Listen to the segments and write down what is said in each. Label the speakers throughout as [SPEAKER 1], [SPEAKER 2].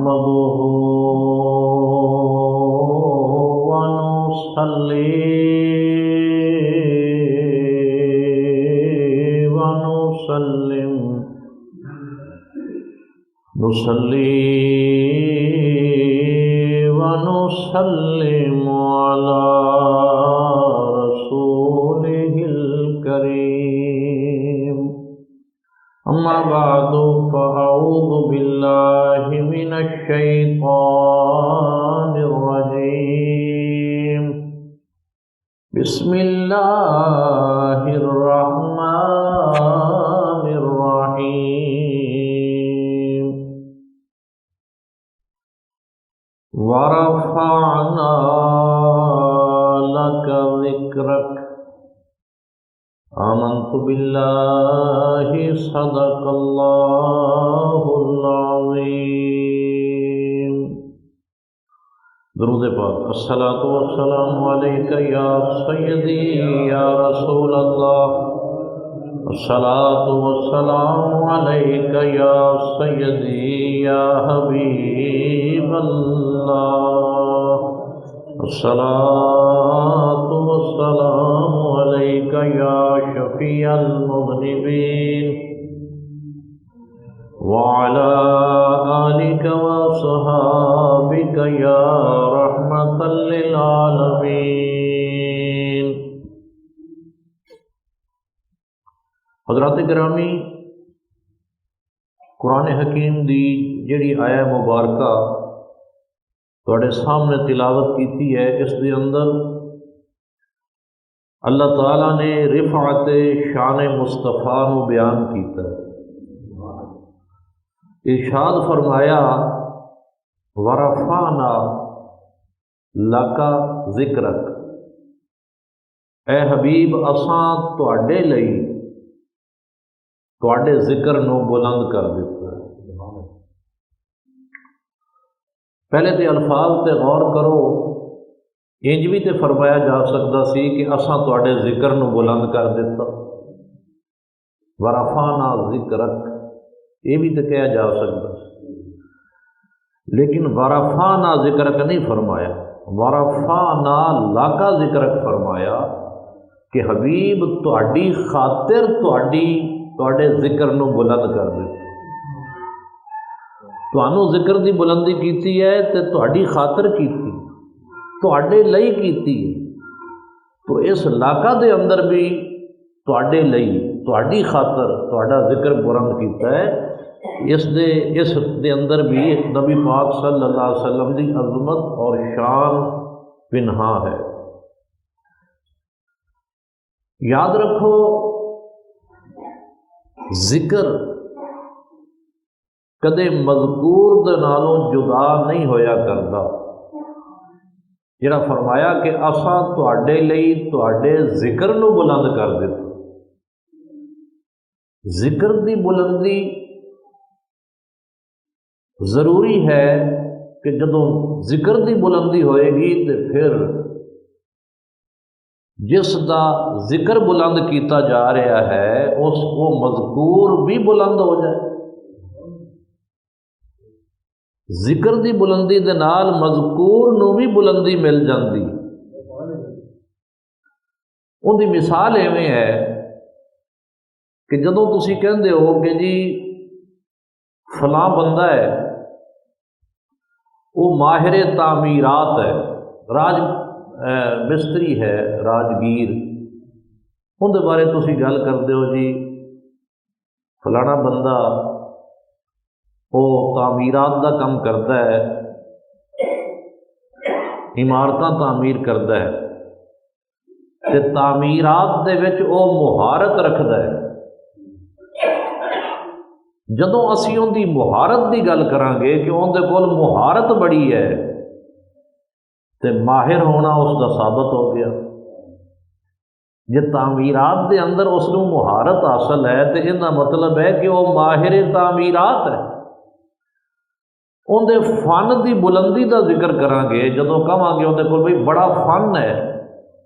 [SPEAKER 1] نحمده ونصلي ونسلم على رسوله الكريم أما بعد فأعوذ بالله من الشيطان الرجيم بسم الله الرحمن الرحيم ورفعنا لك ذكرك آمنت بالله صدق الله العظيم درود پاک الصلاۃ والسلام علیک یا سیدی یا رسول اللہ الصلاۃ والسلام علیک یا سیدی یا حبیب اللہ الصلاۃ والسلام علیک یا شفیع المذنبین وعلى آلك وصحابك يا رحمة للعالمين۔ حضرات گرامی، قرآن حکیم دی جڑی آیا مبارکہ تواڈے سامنے تلاوت کیتی ہے، اس دے اندر اللہ تعالیٰ نے رفعت شان مصطفیٰ نو بیان کیتا ہے۔ ارشاد فرمایا ورفعنا لک ذکرک، اے حبیب اساں تواڈے لئی تواڈے ذکر نو بلند کر دیتا ہے۔ پہلے تے الفاظ تے غور کرو، انج بھی تے فرمایا جا سکتا سی کہ اساں تواڈے ذکر نو بلند کر دیتا، ورفعنا ذکرک یہ بھی تو کہا جا سکتا، لیکن ورفعنا ذکرک نہیں فرمایا، ورفعنا لک ذکرک فرمایا کہ حبیب تہاڈی خاطر تہاڈے ذکر نو بلند کر دیتا، تہانوں ذکر دی بلندی کیتی ہے تے تہاڈی خاطر کیتی، تہاڈے لئی کیتی ہے، تو اس لاکا دے اندر بھی تہاڈے لئی تہاڈی خاطر تہاڈا ذکر بلند کیتا ہے۔ اس دے اندر بھی نبی پاک صلی اللہ علیہ وسلم دی عظمت اور شان پنہا ہے۔ یاد رکھو ذکر کدے مذکور دے نالوں جدا نہیں ہویا کردا، جڑا فرمایا کہ اساں تہاڈے لئی تہاڈے ذکر نو بلند کر دیتا۔ ذکر دی بلندی ضروری ہے کہ جدوں ذکر دی بلندی ہوئے گی تو پھر جس دا ذکر بلند کیتا جا رہا ہے وہ مذکور بھی بلند ہو جائے۔ ذکر دی بلندی دے نال مذکور نو بھی بلندی مل جاندی۔ ان دی مثال ایویں ہے کہ جدوں تسی کہندے ہو کہ جی فلاں بندہ ہے وہ ماہر تعمیرات ہے، مستری ہے، راجگیر، ان دے بارے تسی گل کرتے ہو جی فلانا بندہ وہ تعمیرات دا کم کرتا ہے، عمارتاں تعمیر کرتا ہے تے تعمیرات دے وچ وہ مہارت رکھتا ہے۔ جدوں اسی ان دی مہارت دی گل کران گے کہ ان دے کول مہارت بڑی ہے تے ماہر ہونا اس دا ثابت ہو گیا۔ جے تعمیرات دے اندر اس نوں مہارت حاصل ہے تے ان دا مطلب ہے کہ وہ ماہر تعمیرات ہے۔ ان دے فن دی بلندی دا ذکر کران گے، جدوں کہاں گے ان دے کول بھئی بڑا فن ہے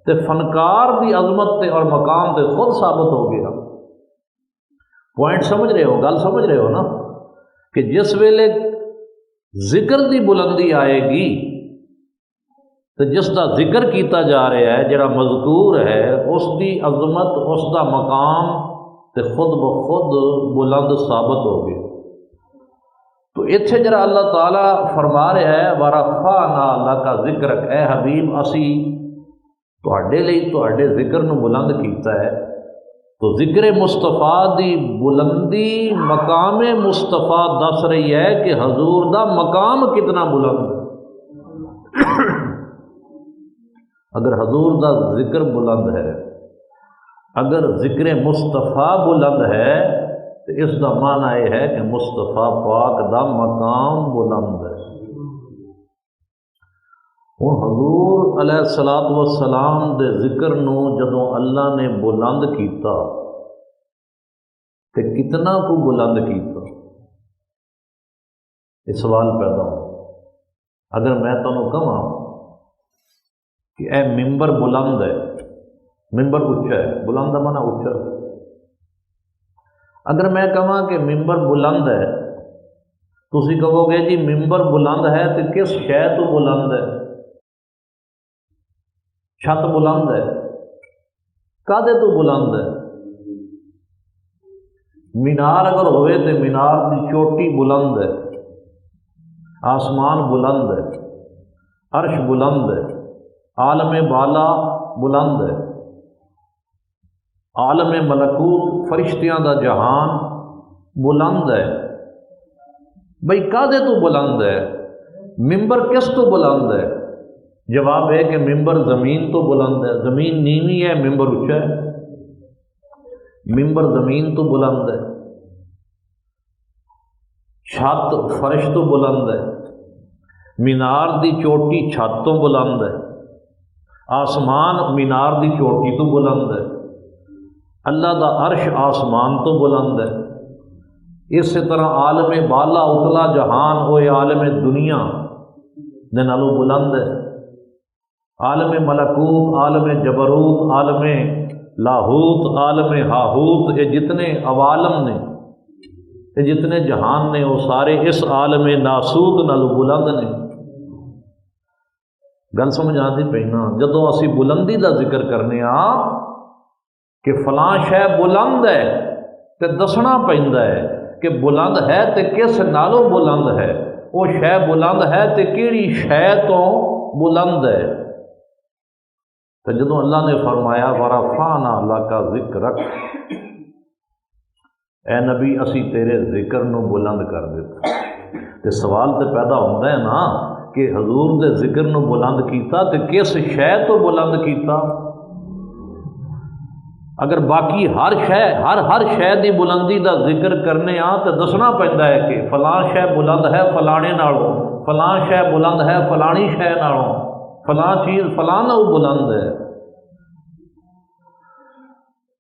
[SPEAKER 1] تے فنکار دی عظمت تے اور مقام تے خود ثابت ہو گیا۔ پوائنٹ سمجھ رہے ہو، گل سمجھ رہے ہو نا، کہ جس ویلے ذکر دی بلندی آئے گی تو جس کا ذکر کیتا جا رہا ہے، جڑا مذکور ہے، اس دی عظمت، اس دا مقام تے خود بخود بلند ثابت ہو گئے۔ تو اتنے جڑا اللہ تعالیٰ فرما رہا ہے وَرَفَعْنَا لَكَ ذِكْرَكَ، اے حبیب اسی تہاڈے لئی تہاڈے ذکر نو بلند کیتا ہے۔ تو ذکر مصطفیٰ دی بلندی مقام مصطفیٰ دس رہی ہے کہ حضور دا مقام کتنا بلند ہے۔ اگر حضور دا ذکر بلند ہے، اگر ذکر مصطفیٰ بلند ہے، تو اس دا معنی یہ ہے کہ مصطفیٰ پاک دا مقام بلند ہے۔ ہوں حضور علیہ الصلوۃ والسلام دے ذکر نو جدوں اللہ نے بلند کیتا تے کتنا کو بلند کیتا، یہ سوال پیدا ہو۔ اگر میں تمہیں کہاں کہ اے ممبر بلند ہے، ممبر اچا ہے، بلند کا معنی اچا۔ اگر میں کہاں کہ ممبر بلند ہے، تسی کہو گے جی ممبر بلند ہے تو کس شے تو بلند ہے؟ چھت بلند ہے، کادے تو بلند ہے؟ مینار اگر ہوئے تو مینار کی چوٹی بلند ہے، آسمان بلند ہے، عرش بلند ہے، عالم بالا بلند ہے، عالم ملکوت فرشتیاں دا جہان بلند ہے۔ بھئی کادے تو بلند ہے؟ ممبر کس تو بلند ہے؟ جواب ہے کہ ممبر زمین تو بلند ہے، زمین نیوی ہے، ممبر اونچا ہے۔ ممبر زمین تو بلند ہے، چھت فرش تو بلند ہے، مینار دی چوٹی چھت تو بلند ہے، آسمان مینار دی چوٹی تو بلند ہے، اللہ دا عرش آسمان تو بلند ہے۔ اسی طرح عالم بالا اتلا جہان ہوئے عالم دنیا دے نالوں بلند ہے۔ عالم ملکوت، عالم جبروت، عالم لاہوت، عالم ہاہوت، یہ جتنے عوالم نے، یہ جتنے جہان نے، وہ سارے اس عالم ناسوت نالوں بلند نے۔ گل سمجھ آتی پئی نا؟ جدوں اسی بلندی دا ذکر کرنے کہ فلاں شے بلند ہے تے دسنا پیندا ہے کہ بلند ہے تے کس نالوں بلند ہے، وہ شے بلند ہے تے کیڑی شے تو بلند ہے۔ تو جدوں اللہ نے فرمایا وَرَفَعْنَا لَكَ ذِكْرَكَ، اے نبی اسی تیرے ذکر نو بلند کر دیتا، تے سوال تے پیدا ہوتا ہے نا کہ حضور دے ذکر نو بلند کیتا تے کس شے تو بلند کیتا؟ اگر باقی ہر شے ہر شے دی بلندی دا ذکر کرنے تو دسنا پیندا ہے کہ فلاں شے بلند ہے فلانے نالوں، فلاں شے بلند ہے فلانی شے نالوں، فلاں چیز فلاں نال بلند ہے۔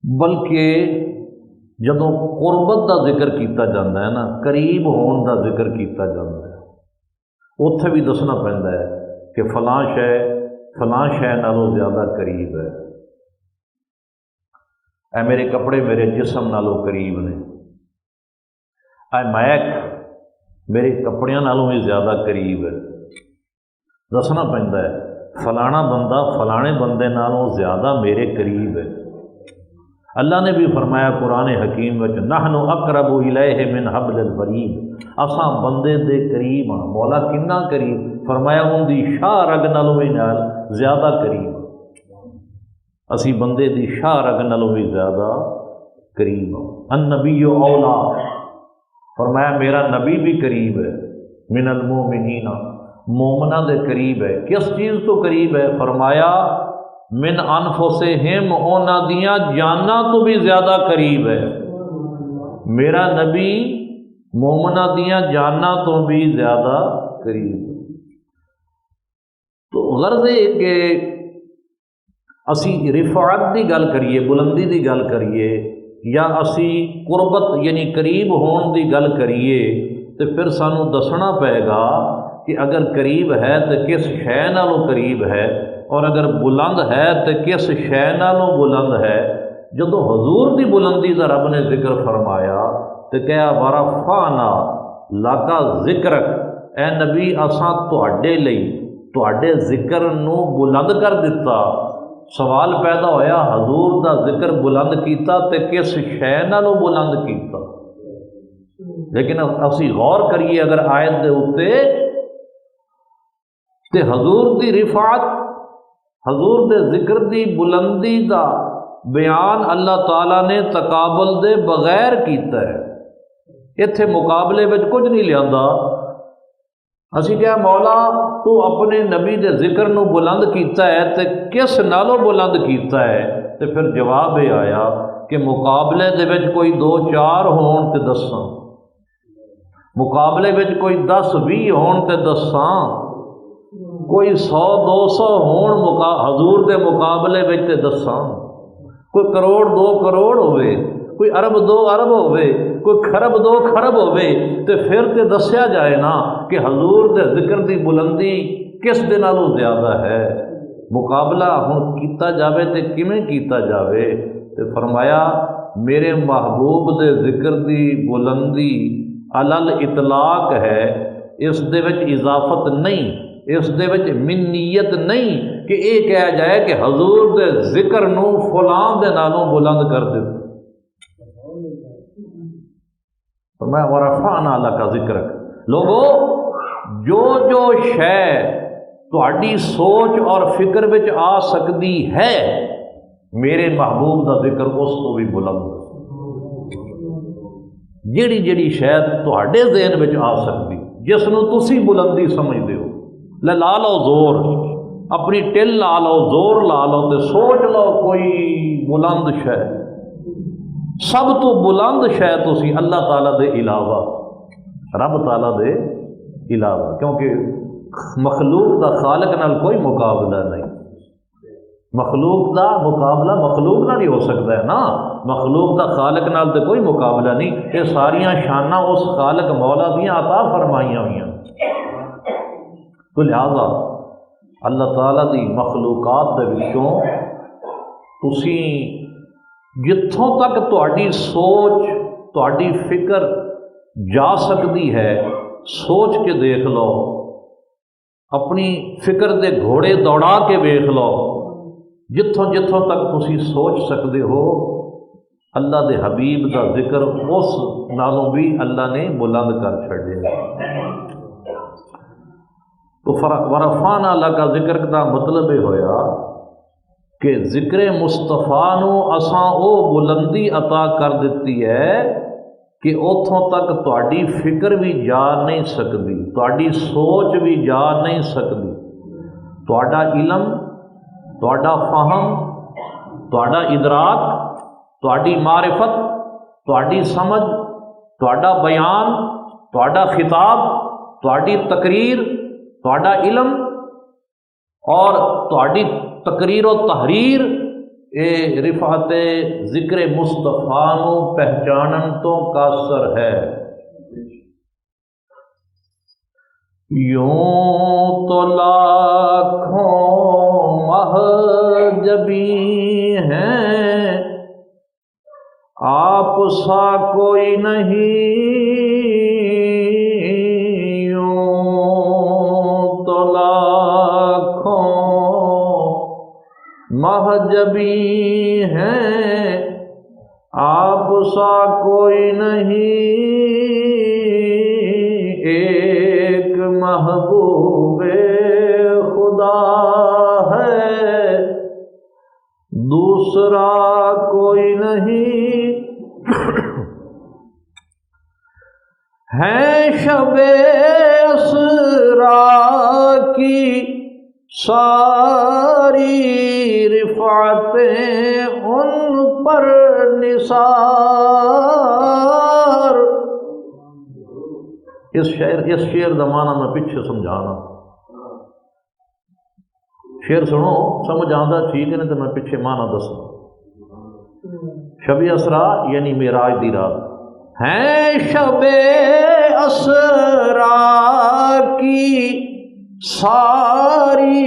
[SPEAKER 1] بلکہ جدوں قربت دا ذکر کیتا جاتا ہے نا، قریب ہون دا ذکر کیتا جاتا ہے، اتھے بھی دسنا پیندا ہے کہ فلاں شے نالوں زیادہ قریب ہے۔ اے میرے کپڑے میرے جسم نالوں قریب نے، اے مائک میرے کپڑیاں نالوں بھی زیادہ قریب ہے۔ دسنا پیندا ہے فلانا بندہ فلانے بندے نالوں زیادہ میرے قریب ہے۔ اللہ نے بھی فرمایا قرآن حکیم وچ نحن اقرب الیہ من حبل الورید، اساں بندے دے قریب ہاں۔ مولا کنا قریب؟ فرمایا ان دی شاہ رگ نالوں بھی نال زیادہ قریب، اسی بندے دی شاہ رگ نالوں بھی زیادہ قریب ہاں۔ النبی اولا، فرمایا میرا نبی بھی قریب ہے، من المؤمنین، مومنہ دے قریب ہے۔ کس چیز تو قریب ہے؟ فرمایا من انفسہم، اونا دیاں جاناں تو بھی زیادہ قریب ہے۔ میرا نبی مومنہ دیاں جاناں تو بھی زیادہ قریب ہے۔ تو غرض ہے کہ اسی رفعت دی گل کریے، بلندی دی گل کریے، یا اسی قربت یعنی قریب ہون دی گل کریے، تو پھر سانوں دسنا پائے گا کہ اگر قریب ہے تو کس شے نالوں قریب ہے، اور اگر بلند ہے تو کس شے نالوں بلند ہے۔ جدوں حضور دی بلندی دا رب نے ذکر فرمایا تو کہا وَرَفَعْنَا لَكَ ذِكْرَكَ، اے نبی اساں تواڈے لئی تواڈے ذکر نو بلند کر دیتا۔ سوال پیدا ہویا حضور دا ذکر بلند کیتا تے کس شے نالوں بلند کیتا؟ لیکن اسی غور کریے اگر آیت دے اوتے تے حضور دی رفعت، حضور دے ذکر دی بلندی دا بیان اللہ تعالیٰ نے تقابل دے بغیر کیتا ہے، ایتھے مقابلے وچ کچھ نہیں لیاندا۔ اسی کہا مولا تو اپنے نبی دے ذکر نو بلند کیتا ہے تے کس نالوں بلند کیتا ہے؟ تے پھر جواب یہ آیا کہ مقابلے دے وچ کوئی 2-4 ہون تے دساں، مقابلے وچ کوئی 10-20 ہون تے دساں، کوئی 100-200 ہون حضور دے مقابلے وچ تے دساں، کوئی کروڑ 2 کروڑ ہوئے، کوئی ارب 2 ارب ہوئے، کوئی خرب 2 خرب ہوئے، تے پھر تے دسیا جائے نا کہ حضور دے ذکر دی بلندی کس دے نالوں زیادہ ہے۔ مقابلہ ہن کیتا جاوے تے کیویں کیتا جاوے؟ تے فرمایا میرے محبوب دے ذکر دی بلندی علل اطلاق ہے، اس دے وچ اضافت نہیں، اس دے وچ منیت نہیں کہ یہ کہا جائے کہ حضور دے ذکر نو فلاں دے نالوں بلند کر دیتا۔ تو میں ورفعنا لک ذکرک، لوگو جو شے تہاڈی سوچ اور فکر وچ آ سکتی ہے میرے محبوب دا ذکر اس کو بھی بلند، جیڑی شے تہاڈے ذہن وچ آ سکتی جس نو تسی بلندی سمجھدے ہو، لا لو زور، اپنی ٹل لا لو، زور لا لو تے سوچ لو کوئی بلند شے، سب تو بلند شے تسی اللہ تعالیٰ دے علاوہ، رب تعالیٰ دے علاوہ، کیونکہ مخلوق دا خالق نال کوئی مقابلہ نہیں، مخلوق دا مقابلہ مخلوق نال ہی ہو سکتا ہے نا، مخلوق دا خالق نال تے کوئی مقابلہ نہیں، یہ ساریاں شاناں اس خالق مولا دیاں عطا فرمائیاں ہوئیاں۔ تو لہذا اللہ تعالیٰ دی مخلوقات دے وچوں تسی جتھوں تک تہاڈی سوچ تہاڈی فکر جا سکتی ہے سوچ کے دیکھ لو، اپنی فکر دے گھوڑے دوڑا کے دیکھ لو، جتھوں تک تسی سوچ سکتے ہو اللہ دے حبیب دا ذکر اس نالوں بھی اللہ نے بلند کر چھڑے۔ تو ورفعنا لک ذکر کا مطلب یہ ہویا کہ ذکر مصطفیٰ نو اساں او بلندی عطا کر دیتی ہے کہ اتھوں تک تہاڈی فکر بھی جا نہیں سکتی، تہاڈی سوچ بھی جا نہیں سکتی، تہاڈا علم، تہاڈا فہم، تہاڈا ادراک، تہاڈی معرفت، تہاڈی سمجھ، تہاڈا بیان، تہاڈا خطاب، تہاڈی تقریر، تہاڈا علم اور تہاڈی تقریر و تحریر اے رفعت ذکر مصطفیٰ نو پہچانن تو قاصر ہے۔ یوں تو لاکھوں محجبی ہیں آپ سا کوئی نہیں، محجبی ہیں آپ سا کوئی نہیں، ایک محبوب خدا ہے دوسرا کوئی نہیں، ہے شب اسرا کی ساری رفعتیں ان پر نثار۔ اس شعر کا معنی میں پیچھے سمجھانا، شعر سنو سمجھ آندا ٹھیک ہے نہیں تو میں پیچھے معنی دسوں۔ شب اسرا یعنی معراج دی رات ہے، شب اسرا کی ساری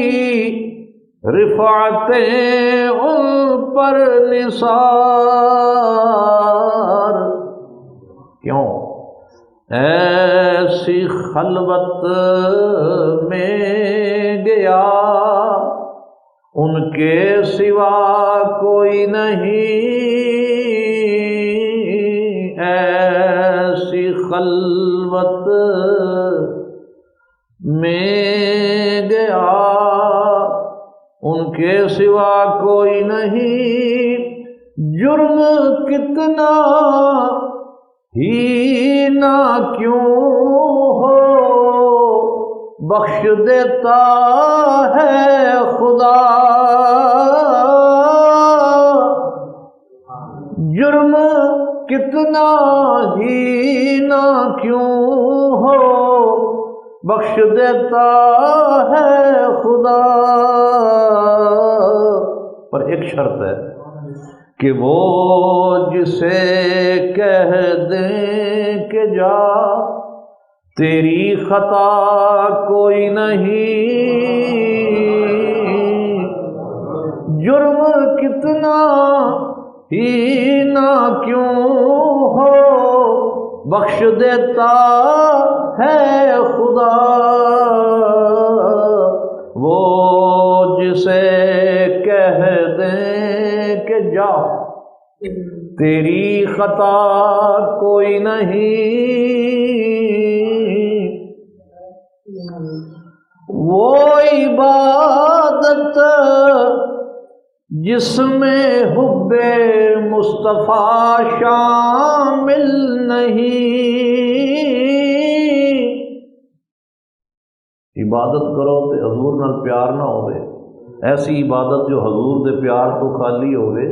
[SPEAKER 1] رفعتیں ان پر نثار۔ کیوں؟ ایسی خلوت میں گیا ان کے سوا کوئی نہیں، ایسی خلوت میں گیا ان کے سوا کوئی نہیں، جرم کتنا ہی نہ کیوں ہو بخش دیتا ہے خدا، جرم کتنا ہی نہ کیوں ہو بخش دیتا ہے خدا، پر ایک شرط ہے کہ وہ جسے کہہ دیں کہ جا تیری خطا کوئی نہیں، جرم کتنا ہی نہ کیوں ہو بخش دیتا ہے خدا، وہ جسے کہہ دیں کہ جا تیری خطا کوئی نہیں، وہ عبادت جس میں حب مصطفیٰ شامل نہیں، عبادت کرو تے حضور نال پیار نہ ہوئے، ایسی عبادت جو حضور دے پیار تو خالی ہوئے،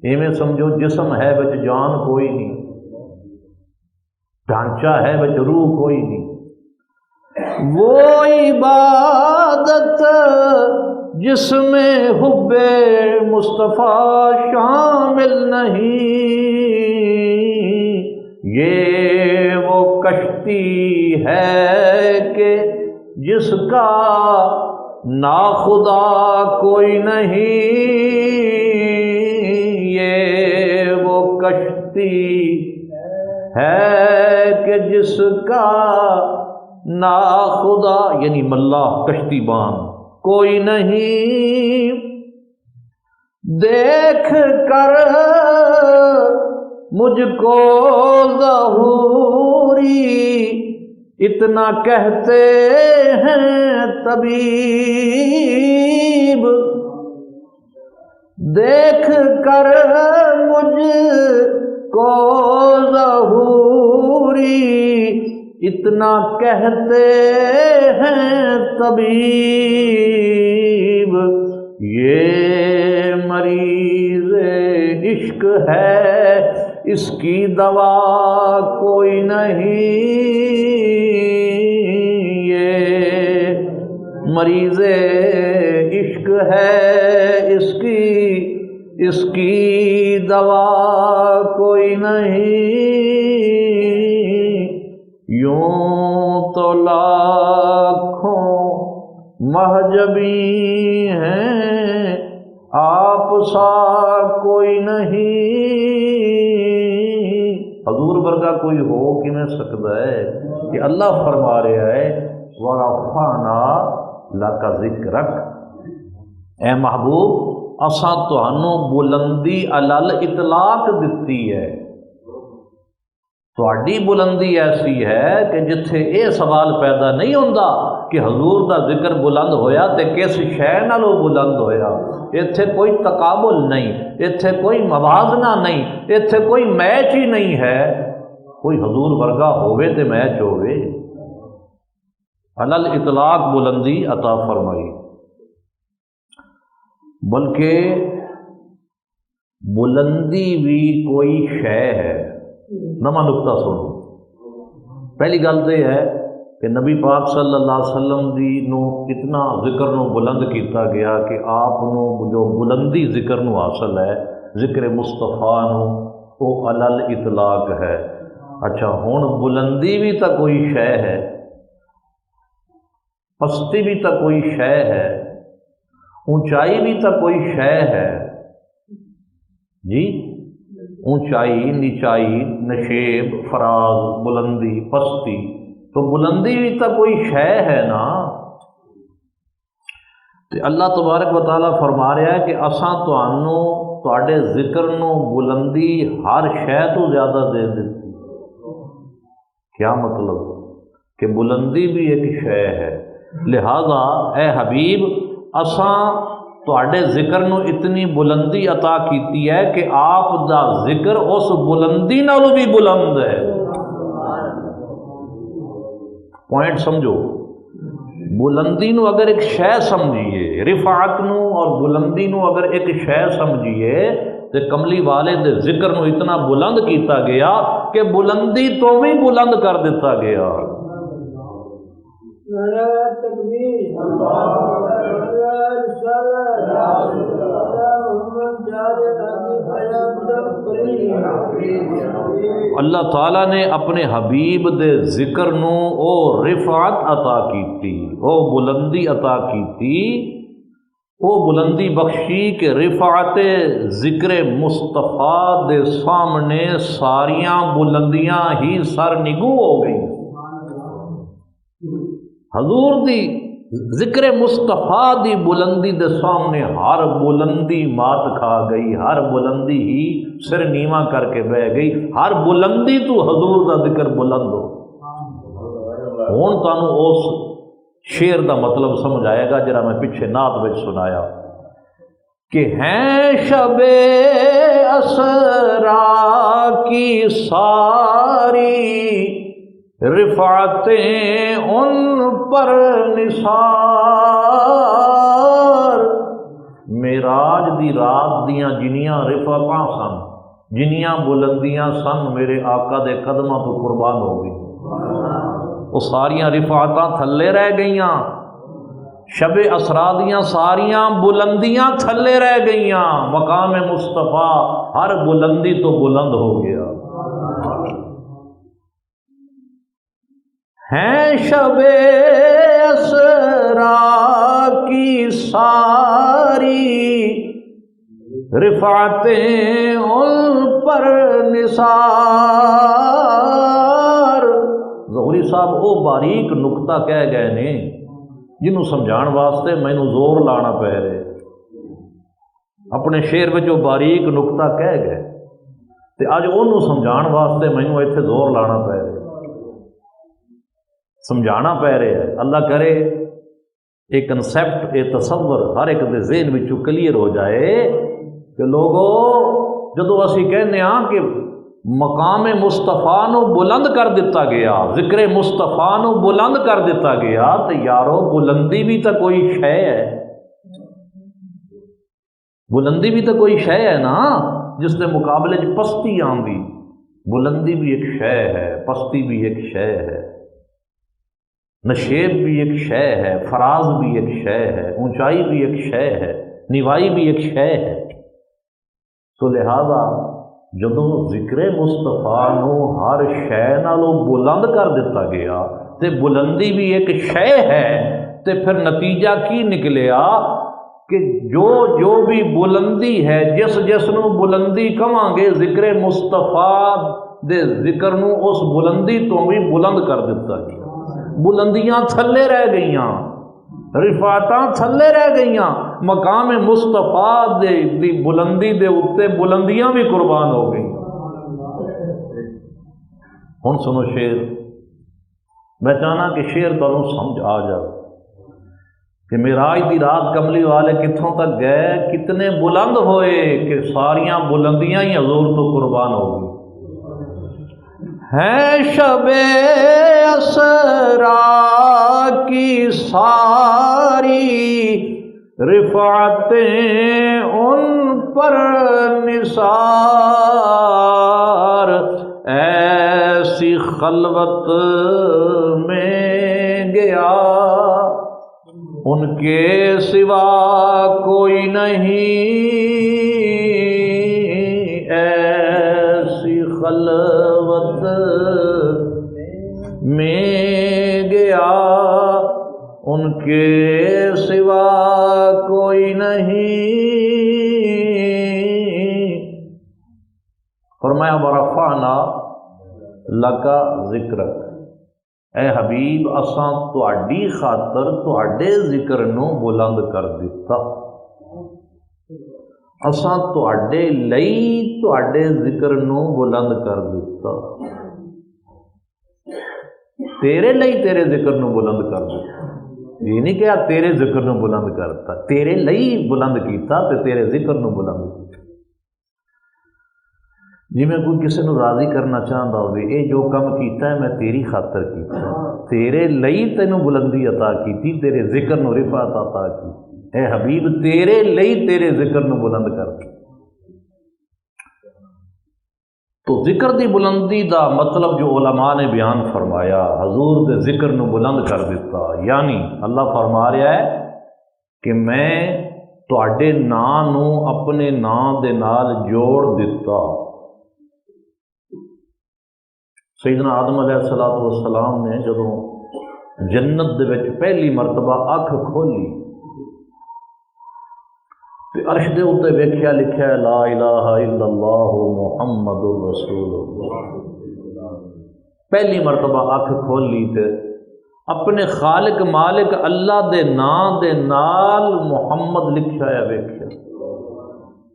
[SPEAKER 1] ایویں سمجھو جسم ہے وچ جان کوئی نہیں، ڈھانچہ ہے وچ روح کوئی نہیں، وہ عبادت جس میں حب مصطفیٰ شامل نہیں، یہ وہ کشتی ہے کہ جس کا ناخدا کوئی نہیں، یہ وہ کشتی ہے کہ جس کا ناخدا یعنی ملاح کشتی بان کوئی نہیں، دیکھ کر مجھ کو ظہوری اتنا کہتے ہیں طبیب، دیکھ کر مجھ کو ظہوری اتنا کہتے ہیں طبیب، یہ مریض عشق ہے اس کی دوا کوئی نہیں، یہ مریض عشق ہے اس کی دوا کوئی نہیں، یوں تو لاکھوں مہجبی ہیں آپ سا کوئی نہیں، حضور ورگا کوئی ہو کہ میں سکتا ہے کہ اللہ فرما رہا ہے وَرَفَعْنَا لَكَ ذِكْرَكَ، اے محبوب اساں تہانوں بلندی علل اطلاق دتی ہے، تہاڈی بلندی ایسی ہے کہ جتھے یہ سوال پیدا نہیں ہوندا کہ حضور دا ذکر بلند ہویا تے کس شے نالوں بلند ہویا، ایتھے کوئی تقابل نہیں، ایتھے کوئی موازنہ نہیں، ایتھے کوئی میچ ہی نہیں ہے، کوئی حضور ورگا ہوئے تے میچ ہوئے، علل اطلاق بلندی عطا فرمائی، بلکہ بلندی بھی کوئی شے ہے۔ نواں نقطہ سنو، پہلی گل تو یہ ہے کہ نبی پاک صلی اللہ علیہ وسلم دی نو اتنا ذکر نو بلند کیتا گیا کہ آپ نو جو بلندی ذکر نو حاصل ہے، ذکر مصطفیٰ نو وہ علل اطلاق ہے۔ اچھا ہن بلندی بھی تو کوئی شے ہے، پستی بھی تو کوئی شے ہے، اونچائی بھی تو کوئی شے ہے، جی اونچائی نچائی نشیب فراز بلندی پستی، تو بلندی بھی تو کوئی شے ہے نا۔ تو اللہ تبارک و تعالیٰ فرما رہا ہے کہ اساں تانوں تواڈے ذکر نو بلندی ہر شے تو زیادہ دے دیتی۔ کیا مطلب؟ کہ بلندی بھی ایک شے ہے، لہذا اے حبیب اساں تواڈے ذکر نو اتنی بلندی عطا کیتی ہے کہ آپ دا ذکر اس بلندی نالوں بھی بلند ہے۔ پوائنٹ سمجھو، بلندی نو اگر ایک شے سمجھیے، رفعت نو اور بلندی نو اگر ایک شے سمجھیے، تو کملی والے دے ذکر نو اتنا بلند کیتا گیا کہ بلندی تو بھی بلند کر دیتا گیا۔ اللہ تعالیٰ نے اپنے حبیب دے ذکر نو او رفعت عطا کیتی، او بلندی عطا کیتی، او بلندی بخشی کہ رفعت ذکر مصطفیٰ دے سامنے ساریاں بلندیاں ہی سر نگو ہو گئی۔ حضور دی ذکر مصطفیٰ دی بلندی دے سامنے ہر بلندی مات کھا گئی، ہر بلندی ہی سر نیواں کر کے بہ گئی، ہر بلندی تو حضور دا ذکر بلند ہو۔ ہن تانوں اس شعر دا مطلب سمجھ آئے گا جڑا میں پیچھے نعت وچ سنایا کہ ہیں شب اسرا کی ساری رفعتیں ان پر نثار، معراج دی رات دیاں جنیاں رفعتاں سن، جنیاں بلندیاں سن، میرے آقا دے قدماں تو قربان ہو گئی، وہ ساریاں رفعتاں تھلے رہ گئیاں، شب اسرا دیاں ساریاں بلندیاں تھلے رہ گئیاں، مقام مصطفیٰ ہر بلندی تو بلند ہو گیا۔ ہیں شب اسرا کی ساری رفعتیں ان پر نثار۔ ظہوری صاحب وہ باریک نقطہ کہہ گئے نے جنہوں سمجھان واسطے مینوں زور لانا پہ رہے، اپنے شعر میں جو باریک نقطہ کہہ گئے تے اج انہوں سمجھان واسطے مینوں ایتھے زور لانا پہ رہے، سمجھانا پہ رہے ہے۔ اللہ کرے ایک کنسیپٹ ایک تصور ہر ایک دے ذہن وچوں کلیئر ہو جائے کہ لوگوں جدو اسی کہنے ہاں کہ مقام مصطفیٰ نو بلند کر دیتا گیا، ذکر مصطفیٰ نو بلند کر دیتا گیا، تو یارو بلندی بھی تو کوئی شے ہے، بلندی بھی تو کوئی شے ہے نا جس کے مقابلے چ پستی آندی۔ بلندی بھی ایک شے ہے، پستی بھی ایک شے ہے، نشیب بھی ایک شے ہے، فراز بھی ایک شے ہے، اونچائی بھی ایک شے ہے، نیوائی بھی ایک شے ہے۔ تو لہذا جدو ذکر مصطفیٰ نو ہر شے نالوں بلند کر دیتا گیا تے بلندی بھی ایک شے ہے، تے پھر نتیجہ کی نکلیا کہ جو بھی بلندی ہے، جس نو بلندی کہاں گے، ذکر مصطفیٰ دے ذکر نو اس بلندی تو بھی بلند کر دیتا گیا، بلندیاں تھلے رہ گئیاں، رفعتاں تھلے رہ گئیاں، مقام مصطفیٰ دی بلندی دے اتے بلندیاں بھی قربان ہو گئی۔ ہن سنو شعر، میں چاہنا کہ شعر تانوں سمجھ آ جائے کہ معراج دی رات کملی والے کتھوں تک گئے، کتنے بلند ہوئے کہ ساریاں بلندیاں ہی حضور تو قربان ہو گئی۔ ہیں شب اسرا کی ساری رفعتیں ان پر نثار، ایسی خلوت میں گیا ان کے سوا کوئی نہیں، ایسی خلوت میں گیا ان کے سوا کوئی نہیں، فرمایا ورفعنا لکا ذکرک، اے حبیب اساں تہاڈی خاطر تہاڈے ذکر نو بلند کر دیتا، اساں تہاڈے لئی تہاڈے ذکر نو بلند کر دیتا، تیرے لئی تیرے ذکر نو بلند کر دیتا، یہ نہیں کہ تیرے ذکر نو بلند کرتا، تیرے لئی بلند کیتا تے تیرے ذکر نو بلند کیتا۔ جی میں کوئی کسی نو راضی کرنا چاہتا ہوئے، اے جو کم کیتا ہے میں تیری خاطر کیتا، تیرے لئی تینوں بلندی عطا کیتی، تیرے ذکر نو رفعت عطا کی، اے حبیب تیرے لئی تیرے ذکر نو بلند کر دی۔ تو ذکر دی بلندی دا مطلب جو علماء نے بیان فرمایا، حضور دے ذکر نو بلند کر دیتا، یعنی اللہ فرما رہا ہے کہ میں تواڈے نام نو اپنے نام دے نال جوڑ دیتا۔ سیدنا آدم علیہ السلام نے جدوں جنت دے وچ پہلی مرتبہ اکھ کھولی تے عرش دے اوتے ویکھیا لکھیا ہے لا الہ الا اللہ محمد رسول اللہ، پہلی مرتبہ اکھ کھولی تے اپنے خالق مالک اللہ دے نام دے نال محمد لکھیا ہے ویکھیا۔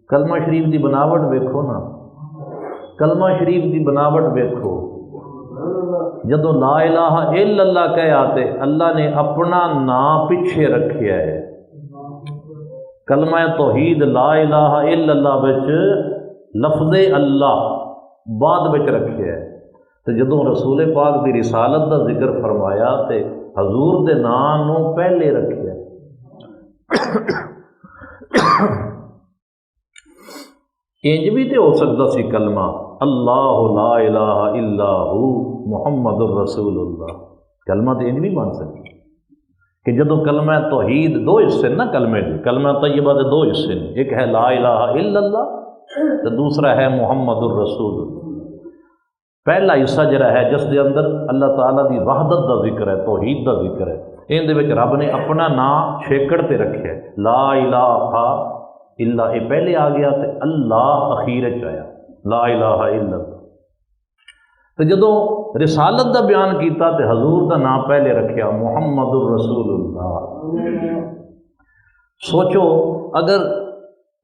[SPEAKER 1] کلمہ شریف دی بناوٹ ویکھو نا، کلمہ شریف دی بناوٹ ویکھو، جدو لا الہ الا اللہ کہے آتے اللہ نے اپنا نام پیچھے رکھیا ہے، کلمہ توحید لا الہ الا اللہ بچ لفظ اللہ بعد بچ رکھیا ہے، تو جدو رسول پاک دی رسالت دا ذکر فرمایا تے حضور دے نام نو پہلے رکھیا ہے۔ انج بھی تے ہو سکتا سی کلمہ اللہ لا الہ الا ہو محمد الرسول اللہ، کلمہ تے انج بھی بن سکتی کہ جدو کلمہ توحید دو حصے نا کلمے دے، کلمہ طیبہ دے دو حصے نے، ایک ہے لا الہ الا اللہ تو دوسرا ہے محمد الرسول اللہ۔ پہلا حصہ جڑا ہے جس دے اندر اللہ تعالیٰ دی وحدت دا ذکر ہے، توحید دا ذکر ہے، ان دے وچ رب نے اپنا نام چھیکڑ تے رکھیا ہے، لا الہ الا یہ پہلے آ گیا تے اللہ اخیر چ آیا، لا الہ الا اللہ۔ تو جدو رسالت دا بیان کیتا تے حضور دا نام پہلے رکھیا محمد الرسول اللہ۔ سوچو اگر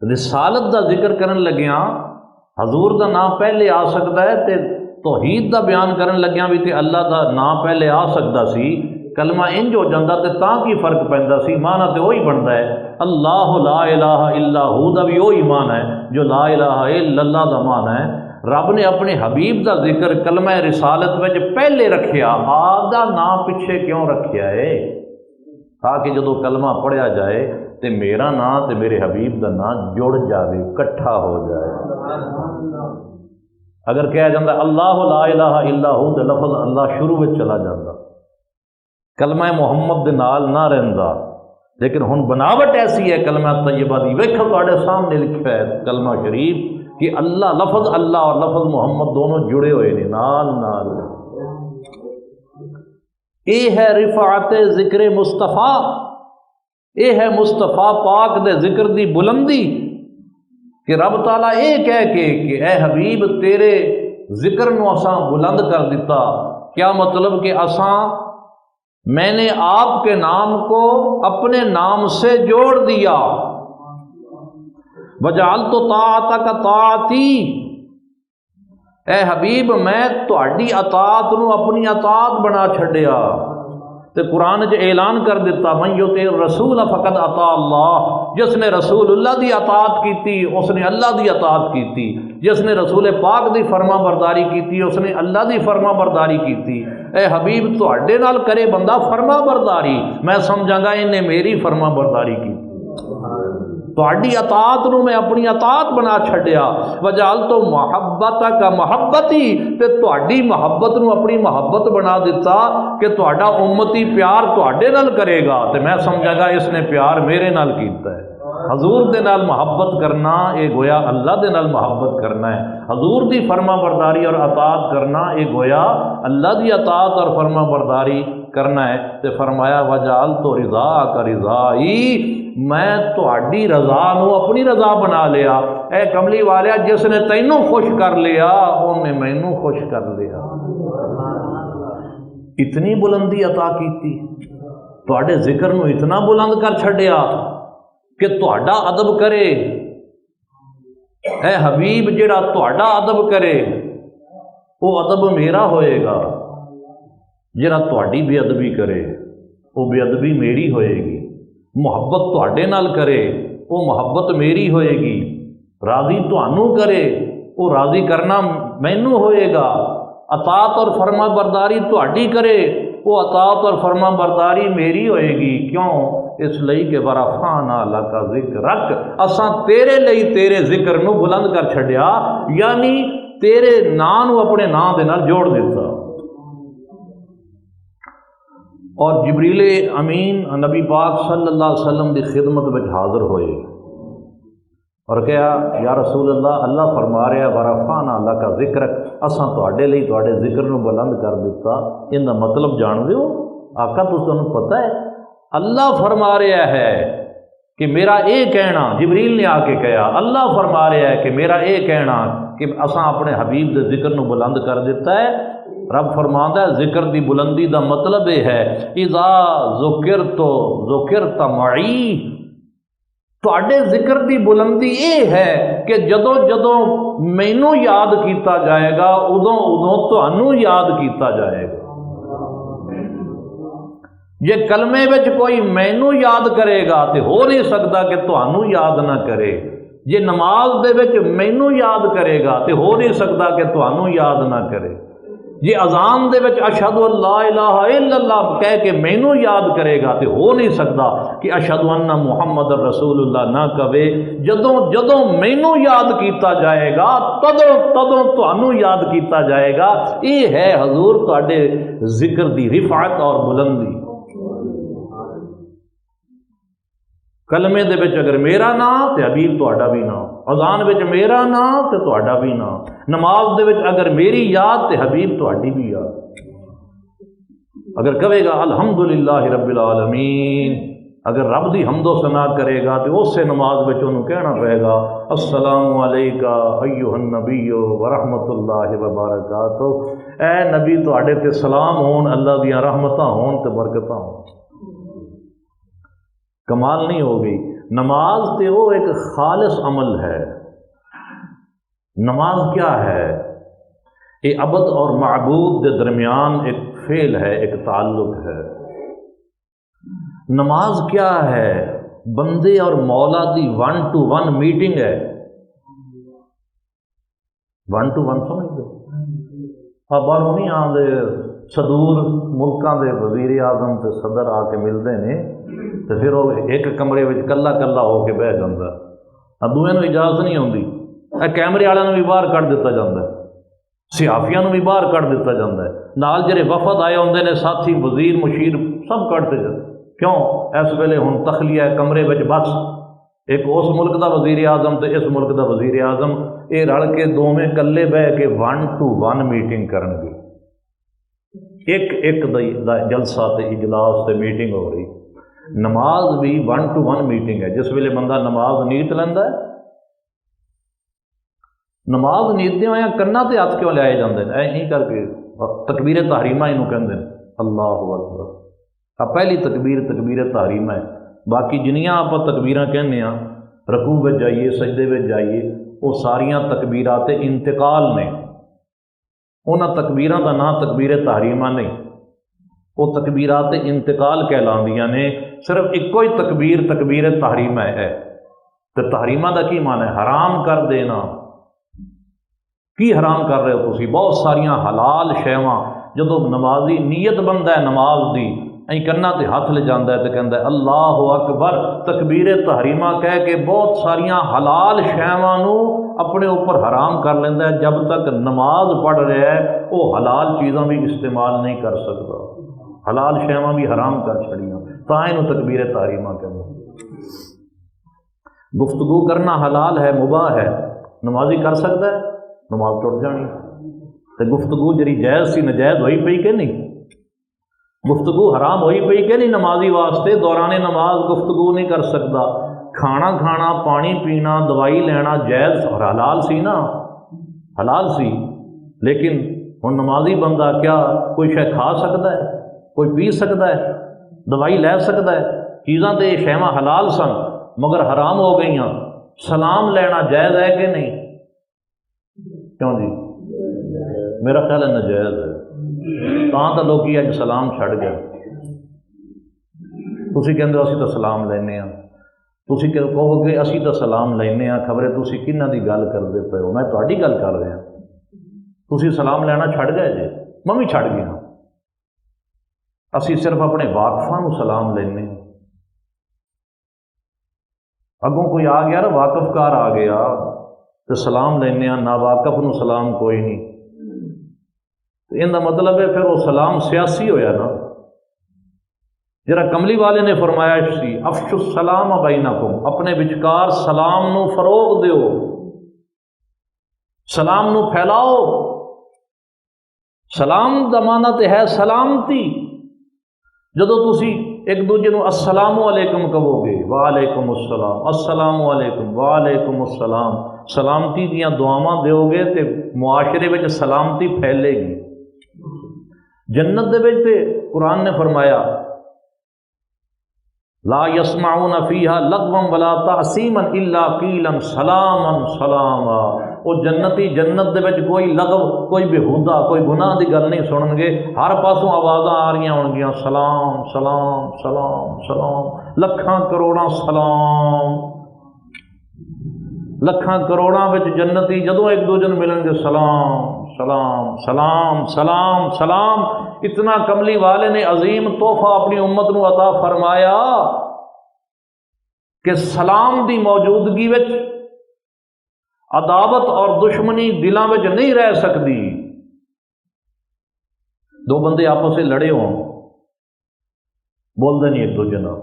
[SPEAKER 1] رسالت دا ذکر کرن لگیاں حضور دا نام پہلے آ سکتا ہے تے توحید دا بیان کرن لگیاں بھی تے اللہ دا نام پہلے آ سکتا سی، کلمہ انج ہو جاندہ تے تاں کی فرق پیندا سی، معنی تے وہی بنتا ہے، اللہ لا الہ الا ہو دا بھی وہی معنی ہے جو لا الہ الا اللہ دا معنی ہے۔ رب نے اپنے حبیب دا ذکر کلمہ رسالت وچ پہلے رکھیا، آپ دا نام پیچھے کیوں رکھیا ہے؟ تاکہ جدو کلمہ پڑھیا جائے تے میرا نام تے میرے حبیب دا نام جڑ جائے، کٹھا ہو جائے۔ اگر کہا جاندہ اللہ لا الہ الا ہو تے لفظ اللہ شروع میں چلا جاندہ، کلمہ محمد دے نال نہ رہندا، لیکن ہن بناوٹ ایسی ہے کلمہ طیبہ دی، ویکھو تہاڈے سامنے لکھا ہے کلمہ شریف کہ اللہ لفظ اللہ اور لفظ محمد دونوں جڑے ہوئے نے نال نال۔ یہ ہے رفعت ذکر مصطفیٰ، یہ ہے مصطفیٰ پاک دے ذکر دی بلندی کہ رب تعالیٰ یہ کہہ کے کہ اے حبیب تیرے ذکر نو اساں بلند کر دیتا۔ کیا مطلب کہ اساں میں نے آپ کے نام کو اپنے نام سے جوڑ دیا، وجعلت طاعتک طاعتی، اے حبیب میں تہاڈی اطاعت نو اپنی اطاعت بنا چھڈیا۔ تے قرآن جو اعلان کر دیتا من یطع الرسول فقد اطاع اللہ، جس نے رسول اللہ دی اطاعت کیتی اس نے اللہ دی اطاعت کیتی، جس نے رسول پاک دی فرما برداری کیتی اس نے اللہ دی فرما برداری کیتی۔ اے حبیب تہاڈے نال کرے بندہ فرما برداری، میں سمجھاں گا انہیں میری فرما برداری کی، تہاڈی اطاعت نو میں اپنی اطاعت بنا چھڈیا۔ وجعلت محبتک محبتی، تے تہاڈی محبت نو اپنی محبت بنا دیتا کہ تہاڈا امتی پیار تہاڈے نال کرے گا، تے میں سمجھاں گا اس نے پیار میرے نال کیتا ہے۔ حضور دے نال محبت کرنا یہ گویا اللہ دے نال محبت کرنا ہے، حضور دی فرما برداری اور اطاعت کرنا یہ گویا اللہ دی اطاعت اور فرما برداری کرنا ہے تو فرمایا وجعل تو رضا کا رضائی، میں تہاڈی رضا نو اپنی رضا بنا لیا۔ اے کملی والیا جس نے تینوں خوش کر لیا انہیں مینوں خوش کر لیا۔ اتنی بلندی عطا کیتی، تہاڈے ذکر نو اتنا بلند کر چھڈیا کہ تہاڈا ادب کرے۔ اے حبیب جڑا تہاڈا ادب کرے وہ ادب میرا ہوئے گا، جڑا تہاڈی بے ادبی کرے وہ بے ادبی میری ہوئے گی۔ محبت تہاڈے نال کرے وہ محبت میری ہوئے گی، راضی تہانوں کرے وہ راضی کرنا مینوں ہوئے گا، اطاعت اور فرما برداری تہاڈی کرے وہ اطاعت اور فرما برداری میری ہوئے گی۔ کیوں؟ اس لئی کہ ورفعنا لک ذکرک، اساں تیرے لئی تیرے ذکر نو بلند کر چھڈیا، یعنی تیرے ناں نو اپنے ناں دے نال جوڑ دیتا۔ اور جبریل امین نبی پاک صلی اللہ علیہ وسلم دی خدمت وچ حاضر ہوئے اور کہا یا رسول اللہ، اللہ فرما رہا ورفعنا لک ذکرک، اساں تہاڈے لئی تہاڈے ذکر نو بلند کر دیتا۔ ان دا مطلب جان دیو آقا، تانوں پتہ ہے اللہ فرما رہا ہے کہ میرا اے کہنا، جبریل نے آ کے کہا اللہ فرما رہا ہے کہ میرا اے کہنا کہ اساں اپنے حبیب دے ذکر نو بلند کر دیتا ہے۔ رب فرماندا ہے ذکر دی بلندی دا مطلب یہ ہے اذا ذکرت معی، تہاڈے ذکر دی بلندی یہ ہے کہ جدوں جدوں مینوں یاد کیتا جائے گا ادوں ادوں تہانوں یاد کیتا جائے گا۔ جے کلمے وچ کوئی مینوں یاد کرے گا تو ہو نہیں سکتا کہ تہانوں یاد نہ کرے، جے نماز دے وچ مینوں یاد کرے گا تو ہو نہیں سکتا کہ تہانوں یاد نہ کرے، جے اذان دے وچ اشہد ان لا الہ الا اللہ کہہ کے مینوں یاد کرے گا تو ہو نہیں سکتا کہ اشہد ان محمد رسول اللہ نہ کہے۔ جدوں جدوں مینوں یاد کیتا جائے گا تدوں تدوں تہانوں یاد کیتا جائے گا۔ یہ ہے حضور تہاڈے ذکر دی رفعت اور بلندی۔ کلمے دے وچ اگر میرا نام تے حبیب تہاڈا بھی نام، اذان وچ میرا نام تے تہاڈا بھی نام، نماز دے وچ اگر میری یاد تے حبیب تہاڈی بھی یاد۔ اگر کہے گا الحمدللہ رب العالمین، اگر رب دی حمد و ثنا کرے گا تو اس سے نماز وچ انہوں کہنا پڑے گا السلام علیکہ ایھا النبی ورحمۃ اللہ وبرکاتہ، اے نبی تہاڈے تے سلام ہون، اللہ دیاں رحمتاں ہون تے برکتاں ہون۔ کمال نہیں ہو گئی؟ نماز تے وہ ایک خالص عمل ہے۔ نماز کیا ہے؟ یہ عبد اور معبود کے درمیان ایک فعل ہے، ایک تعلق ہے۔ نماز کیا ہے؟ بندے اور مولا دی 1 to 1 میٹنگ ہے۔ 1 to 1 سمجھ دو؟ باہروں نہیں آتے، صدور ملکاں دے وزیر اعظم تے صدر آ کے ملتے ہیں تو پھر وہ ایک کمرے میں کلا کلا ہو کے بہ جاتا ہے، دوویں نوں اجازت نہیں ہوندی، کیمرے والوں بھی باہر کڈ دتا جاتا ہے، صحافیاں نوں بھی باہر کڈ دتا جاتا ہے، نال جڑے وفد آئے ہوندے نے ساتھی وزیر مشیر سب کڈتے جاتے۔ کیوں؟ اس ویلے ہن تخلیہ کمرے وچ بس ایک اس ملک دا وزیر اعظم تے اس ملک دا وزیر اعظم، یہ رل کے دوویں کلے بہ کے 1 to 1 میٹنگ کرن گے، ایک ایک دا جلسہ تے اجلاس تے میٹنگ ہو رہی۔ نماز بھی 1 to 1 میٹنگ ہے۔ جس ویلے بندہ نماز نیت لینا ہے، نماز نیتدے ہوئے کنا تے ہاتھ کیوں لائے جاندے ہیں؟ ایسے کر کے تکبیر تحریمہ انہوں کہندے ہیں، اللہ اکبر۔ اب پہلی تکبیر تکبیر تحریمہ ہے، باقی جنیاں آپ تکبیراں کہنے ہیں، رکوع وچ جائیے سجدے وچ جائیے، وہ ساریاں تکبیرات انتقال نے، انہاں تکبیراں دا نام تکبیر تحریمہ نہیں، وہ تکبیرات انتقال کہلاندیاں نے۔ صرف ایکو ہی تکبیر تکبیر تحریمہ ہے۔ تو تحریمہ دا کی معنی ہے؟ حرام کر دینا۔ کی حرام کر رہے ہو تسی؟ بہت ساریاں حلال شیواں جدو نمازی نیت بنتا ہے نماز دی این کنا تے ہاتھ لے جاندہ ہے تو کہندا ہے اللہ اکبر، تکبیر تحریمہ کہہ کے بہت ساریاں حلال شیواں نو اپنے اوپر حرام کر لیندہ ہے۔ جب تک نماز پڑھ رہا ہے وہ حلال چیزاں بھی استعمال نہیں کر سکتا، حلال شیواں بھی حرام کر چھڑیاں، تاں اینوں تکبیر تحریمہ کہندے ہیں۔ گفتگو کرنا حلال ہے، مباح ہے، نمازی کر سکتا ہے، نماز ٹوٹ جانی۔ تو گفتگو جڑی جائز سی نجائز ہوئی پئی کہ نہیں؟ گفتگو حرام ہوئی پئی کہ نہیں نمازی واسطے؟ دوران نماز گفتگو نہیں کر سکتا، کھانا کھانا، پانی پینا، دوائی لینا جائز اور حلال سی نا، حلال سی، لیکن ہن نمازی بندہ کیا کوئی شے کھا سکتا ہے، کوئی پی سکتا ہے، دوائی لے سکتا ہے؟ چیزاں تو یہ شیواں حلال سن مگر حرام ہو گئی ہیں۔ سلام لینا جائز ہے کہ نہیں؟ کیوں جی؟ میرا خیال ہے ناجائز ہے، تاں تو لوگ اج سلام چھڑ گئے۔ تسی کہندے ہو اسی تو سلام لینے ہاں، تسی کہو گے اسی تو سلام لینے ہاں، خبرے تسی کنہاں دی گل کردے پئے ہو؟ میں تہاڈی گل کر رہا، تسی سلام لینا چھڑ گئے جے، میں بھی چھڑ گیا، اسی صرف اپنے واقفاں نوں سلام لینے ہاں۔ اگوں کوئی آ گیا نا، واقف کار آ گیا تو سلام لینے ہاں، نا واقف نوں سلام کوئی نہیں، ان کا مطلب ہے پھر وہ سلام سیاسی ہویا نا۔ جرا کملی والے نے فرمایا سی افشو السلام بینکم، اپنے وچکار سلام نو فروغ دیو، سلام نو پھیلاؤ۔ سلام دا معنی تے ہے سلامتی۔ جدو تسی ایک دوجے نو السلام علیکم کہو گے، وعلیکم السلام، السلام علیکم، وعلیکم السلام، سلامتی دیاں دعاواں دیو گے تے معاشرے وچ سلامتی پھیلے گی۔ جنت دے وچ تے قرآن نے فرمایا لا یسمعون فیہا لغوا ولا تعصیما الا قیلا سلاما سلاما۔ وہ جنتی جنت دے وچ کوئی لغو، کوئی بےہودہ، کوئی گناہ دی گل نہیں سنن گے، ہر پاسوں آوازاں آ رہی ہون گیاں سلام سلام سلام سلام، لکھاں کروڑاں سلام، لکھاں کروڑاں وچ جنتی جدوں ایک دوجے نوں ملن گے سلام سلام سلام سلام سلام۔ اتنا کملی والے نے عظیم تحفہ اپنی امت نو عطا فرمایا کہ سلام دی موجودگی وچ عداوت اور دشمنی دلاں وچ نہیں رہ سکتی۔ دو بندے آپس سے لڑے ہوں، بولتے نہیں ایک دوجے نال،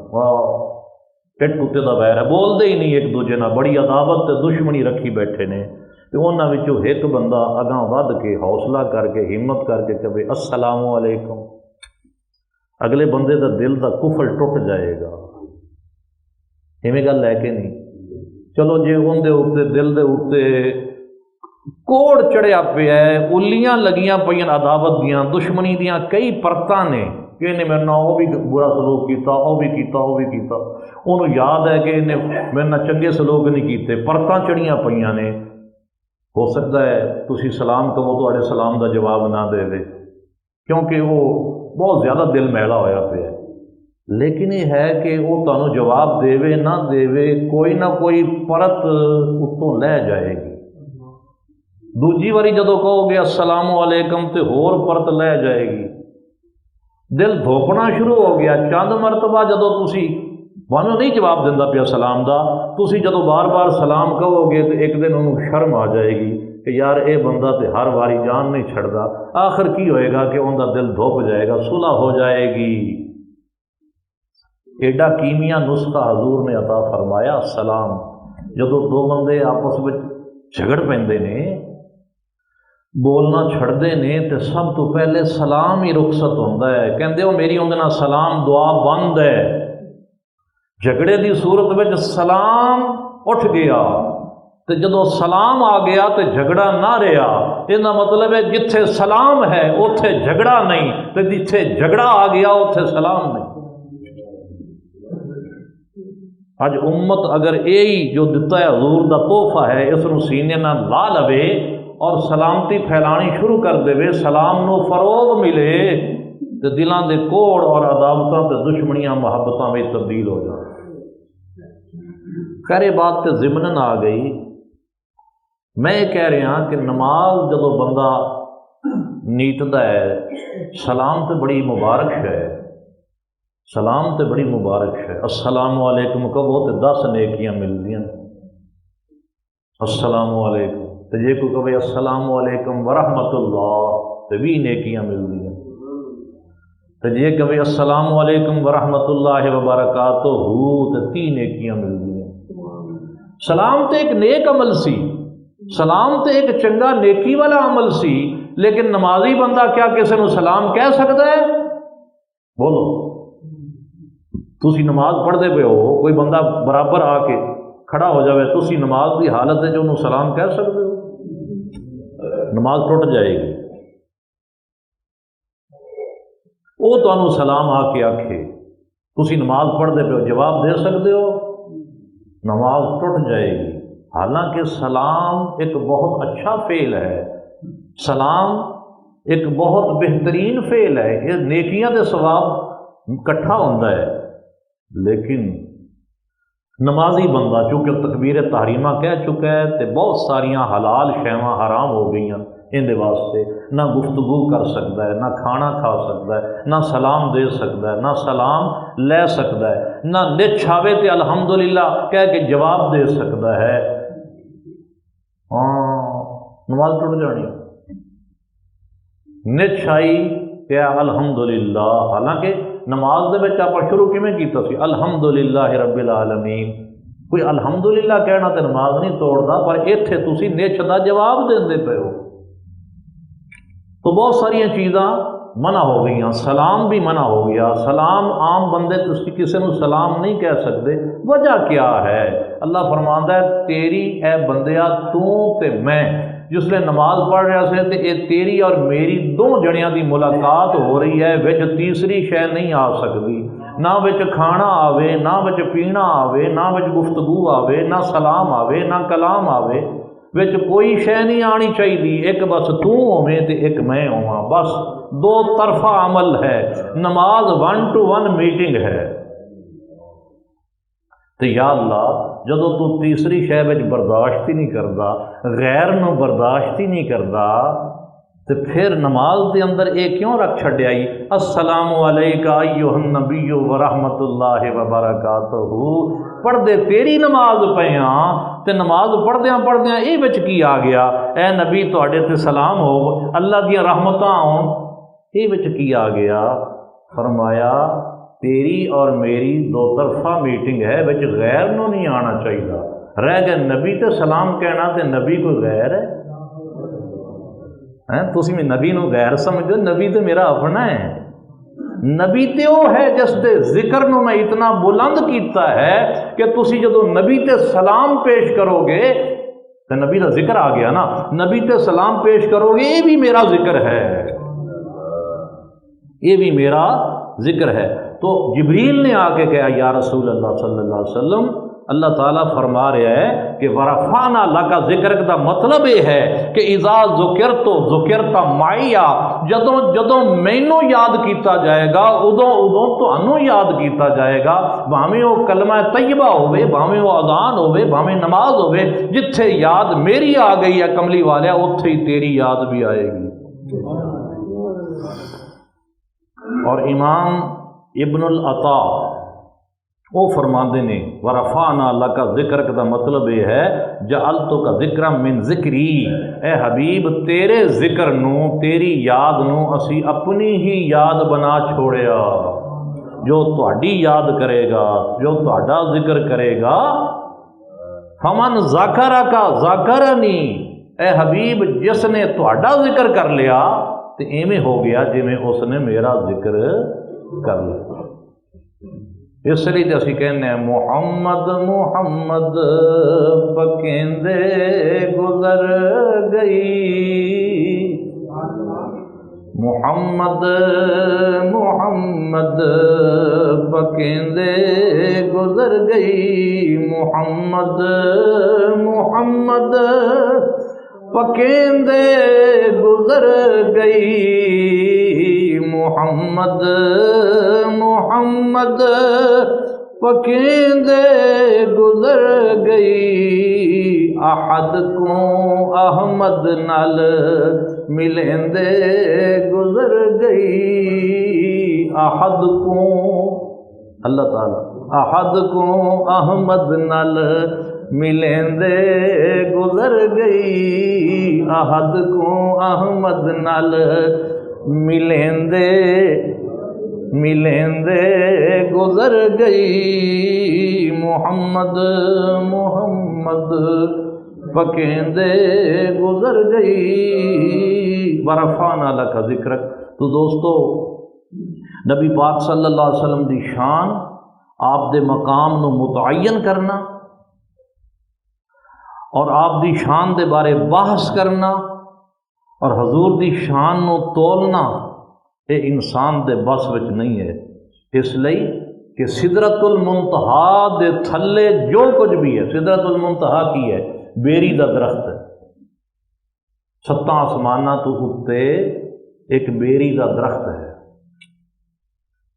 [SPEAKER 1] پٹ کتے دا ویر ہے، بولتے ہی نہیں ایک دوجے نال، بڑی عداوت تے دشمنی رکھی بیٹھے نے، تو انہاں وچوں ایک بندہ اگاں ود کے حوصلہ کر کے ہمت کر کے کہے السلام علیکم، اگلے بندے دا دل دا کفل ٹوٹ جائے گا۔ ایویں گل لے کے نہیں، چلو جی ان دے اوتے دل دے اوتے کوڑ چڑھیا پیا ہے، الیاں لگیاں پئیاں عداوت دیاں، دشمنی دیاں کئی پرتاں نے کہ انہیں میرے نال وہ بھی برا سلوک کیتا، وہ بھی کیتا، وہ بھی کیتا، انہوں یاد ہے کہ انہیں میرے نال چنگے سلوک نہیں کیتے، پرتاں چڑھیاں پئیاں نے۔ ہو سکتا ہے تسی سلام کہو تہاڈے سلام دا جواب نہ دے دے کیونکہ وہ بہت زیادہ دل میلا ہویا پیا ہے، لیکن یہ ہے کہ وہ تمہیں جواب دے نہ دے، کوئی نہ کوئی پرت اتوں لے جائے گی۔ دوجی واری جدو کہو گے السلام علیکم تے ہور پرت لے جائے گی، دل دھوپنا شروع ہو گیا۔ چند مرتبہ جدو تسی وانو نہیں جواب دینا پیا سلام دا، تسی جدو بار بار سلام کہو گے تو ایک دن انہوں شرم آ جائے گی کہ یار اے بندہ تے ہر باری جان نہیں چھڑدا، آخر کی ہوئے گا کہ ان کا دل دھوپ جائے گا، صلح ہو جائے گی۔ ایڈا کیمیا نسخہ حضور نے عطا فرمایا سلام۔ جدو دو بندے آپس میں جھگڑ پیندے نے، بولنا چھڑتے نے، تو سب تو پہلے سلام ہی رخصت ہوتا ہے، کہندے ہو میری اندر نال سلام دعا بند ہے۔ جھگڑے دی صورت میں سلام اٹھ گیا، تو جدو سلام آ گیا تو جھگڑا نہ رہا۔ یہ مطلب ہے جتھے سلام ہے اوتھے جھگڑا نہیں، تو جتھے جھگڑا آ گیا اوتھے سلام نہیں۔ اج امت اگر یہی جو دتا ہے حضور دا تحفہ ہے، اس نو سینے نہ لا لوے اور سلامتی پھیلانی شروع کر دے، سلام نو فروغ ملے، تو دلاں دے کوڑ اور عداوتاں تے دشمنیاں محبتاں میں تبدیل ہو جائیں۔ خیر یہ بات تے ضمناً آ گئی، میں یہ کہہ رہا کہ نماز جدو بندہ نیتدا ہے، سلام تے بڑی مبارک ہے، سلام تے بڑی مبارک ہے۔ السلام علیکم کہو تے 10 نیکیاں ملدیاں، السلام علیکم۔ تو جے کوئی کہے السلام علیکم ورحمۃ اللہ تو 20 نیکیاں ملدیاں، تو جے کہے السلام علیکم ورحمۃ اللہ وبرکاتہ تو 30 نیکیاں ملدیاں۔ سلام تے ایک نیک عمل سی، سلام تے ایک چنگا نیکی والا عمل سی، لیکن نمازی بندہ کیا کسی نو سلام کہہ سکتا ہے؟ بولو تسی نماز پڑھتے پے ہو، کوئی بندہ برابر آ کے کھڑا ہو جائے، تسی نماز کی حالت ہے جو انہوں سلام کہہ سکتے ہو؟ نماز ٹوٹ جائے گی۔ وہ تمہیں سلام آ کے آکھے، تسی نماز پڑھتے پے ہو، جواب دے سکتے ہو؟ نماز ٹوٹ جائے گی۔ حالانکہ سلام ایک بہت اچھا فعل ہے، سلام ایک بہت بہترین فعل ہے، یہ نیکیاں دے ثواب کٹھا ہوتا ہے، لیکن نمازی بندہ چونکہ تکبیر تحریمہ کہہ چکا ہے تے بہت ساریاں حلال شیواں حرام ہو گئی ہیں، اندے واسطے نہ گفتگو کر سکتا ہے، نہ کھانا کھا سکتا ہے، نہ سلام دے سکتا ہے، نہ سلام لے سکتا ہے، نہ نچ آوے تے الحمدللہ کہہ کے جواب دے سکتا ہے۔ ہاں نماز ٹوٹ جانی، نچ آئی کیا الحمدللہ، حالانکہ نماز دے وچ آپ شروع کیویں کیتا سی؟ الحمدللہ رب العالمین، کوئی الحمدللہ کہنا تے نماز نہیں توڑتا، پر ایتھے تسی نچ دا جواب دیندے پے ہو۔ تو بہت ساری چیزاں منع ہو گئی، سلام بھی منع ہو گیا۔ سلام عام بندے تسی کسی نو سلام نہیں کہہ سکتے، وجہ کیا ہے؟ اللہ فرماندا ہے تیری اے بندیا تو تے میں جس لئے نماز پڑھ رہا سے تے اے تیری اور میری دو جنیاں دی ملاقات ہو رہی ہے، وچ تیسری شے نہیں آ سکتی، نہ وچ کھانا آوے، نہ وچ پینا آوے، نہ وچ گفتگو آوے، نہ سلام آوے، نہ کلام آوے، وچ کوئی شے نہیں آنی چاہیے، ایک بس تو ہوویں تے ایک میں ہواں، بس دو طرفہ عمل ہے، نماز 1 to 1 میٹنگ ہے۔ تو یا اللہ جدو تو تیسری شے وچ برداشت ہی نہیں کردا، غیر نو برداشت ہی نہیں کردا، تو پھر نماز دے اندر یہ کیوں رکھ چھڈیا ہی السلام علیکہ ایھا النبی ورحمۃ اللہ وبرکاتہ، پڑھدے تیری نماز پیاں تے نماز پڑھدیاں یہ وچ کی آ گیا؟ اے نبی تواڈے تے سلام ہو، اللہ دیاں رحمتاں ہون، یہ وچ کی آ گیا؟ فرمایا تیری اور میری دو طرفہ میٹنگ ہے، وچ غیر نو نہیں آنا چاہیے۔ رہ گئے نبی تے سلام کہنا، تے نبی کوئی غیر ہے؟ تسی میں نبی نو غیر سمجھو، نبی تے میرا اپنا ہے۔ نبی تے وہ ہے جس دے ذکر نو میں اتنا بلند کیتا ہے کہ تسی جدو نبی تے سلام پیش کرو گے تو نبی کا ذکر آ گیا نا، نبی تے سلام پیش کرو گے یہ بھی میرا ذکر ہے، یہ بھی میرا ذکر ہے۔ تو جبریل نے آ کے کہا یا رسول اللہ صلی اللہ علیہ وسلم، اللہ تعالیٰ فرما رہا ہے کہ ورفعنا لک ذکرک دا مطلب یہ ہے کہ اذا ذکرت ذکرت معیا، جدوں مینوں یاد کیتا جائے گا ادوں تانوں یاد کیتا جائے گا، بھاویں وہ کلمہ طیبہ ہوے، بھاویں وہ اذان ہوے، بھاویں نماز ہوے، جتھے یاد میری آ گئی ہے کملی والے اتھے ہی تیری یاد بھی آئے گی۔ اور امام ابن العطا وہ فرماندے نے ورفعنا لک ذکرک دا مطلب یہ ہے جعلتک ذکرا من ذکری، اے حبیب تیرے ذکر نو، تیری یاد نو اسی اپنی ہی یاد بنا چھوڑیا، جو تہاڈی یاد کرے گا، جو تہاڈا ذکر کرے گا، فمن ذکرک ذکرنی، اے حبیب جس نے تہاڈا ذکر کر لیا تو ایویں ہو گیا جویں اس نے میرا ذکر کر لیا۔ اس لیے اسی کہنے ہیں محمد محمد پکیندے گزر گئی، محمد محمد پکیندے گزر گئی، محمد محمد پکیندے گزر گئی، محمد محمد پکیندے گزر گئی، احد کو احمد نال ملیندے گزر گئی، احد کو اللہ تعالی احد کو احمد نال ملیندے گزر گئی، احد کو احمد نال ملیندے گزر گئی، محمد محمد پکیندے گزر گئی۔ ورفعنا لک ذکرک۔ تو دوستو نبی پاک صلی اللہ علیہ وسلم دی شان، آپ دے مقام نو متعین کرنا اور آپ دی شان دے بارے بحث کرنا اور حضور دی شان نو تولنا، یہ انسان دے بس وچ نہیں ہے۔ اس لئی کہ سدرۃ المنتہا دے تھلے جو کچھ بھی ہے، سدرۃ المنتہا کی ہے؟ بیری دا درخت ہے، ستاں آسماناں تو اتے ایک بیری دا درخت ہے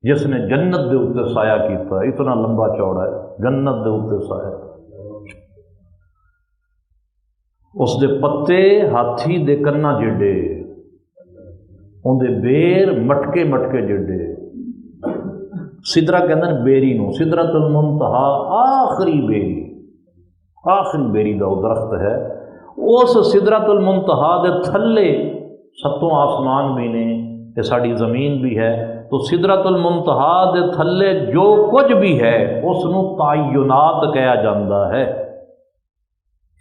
[SPEAKER 1] جس نے جنت دے اوتے سایہ کیتا ہے، اتنا لمبا چوڑا ہے، جنت دے اوتے سایہ، اس دے پتے ہاتھی دے کنا جڑے، ان دے بیر مٹکے مٹکے جڑے، سدرہ کہندے نے بیری نو، سدرۃ المنتہا آخری بیری دا وہ درخت ہے۔ اس سدرۃ المنتہا دے تھلے ستوں آسمان بھی نے، یہ ساری زمین بھی ہے، تو سدرۃ المنتہا دے تھلے جو کچھ بھی ہے اس نو تعینات کہا جاندہ ہے۔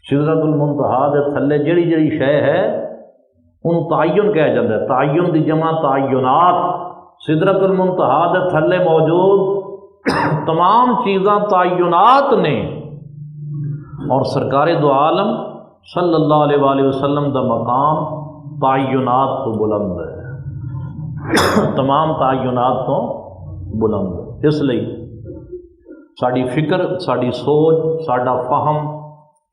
[SPEAKER 1] سدرۃ المنتہا دے تھلے جڑی جڑی شے ہے انہوں تعین کہا جاندہ ہے، تعین دی جمع تعینات۔ سدرۃ المنتہا دے تھلے موجود تمام چیزاں تعینات نے، اور سرکار دو عالم صلی اللہ علیہ وآلہ وسلم دا مقام تعینات تو بلند ہے، تمام تعینات تو بلند ہے۔ اس لئی ساری فکر، ساری سوچ، ساڈا فہم،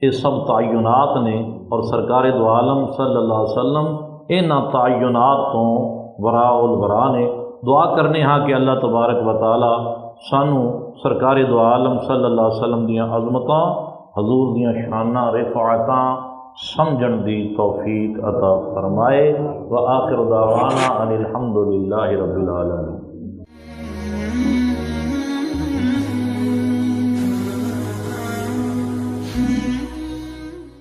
[SPEAKER 1] یہ سب تعینات نے، اور سرکار دو عالم صلی اللہ علیہ وسلم انہاں تعینات تو وراء الورا نے۔ دعا کرنے ہاں کہ اللہ تبارک و تعالی سانو سرکار دو عالم صلی اللہ علیہ وسلم دیاں عظمتاں، حضور دیاں شاناں، رفعتاں سمجھن دی توفیق عطا فرمائے۔ وآخر دعوانا ان الحمد للہ رب العالمین۔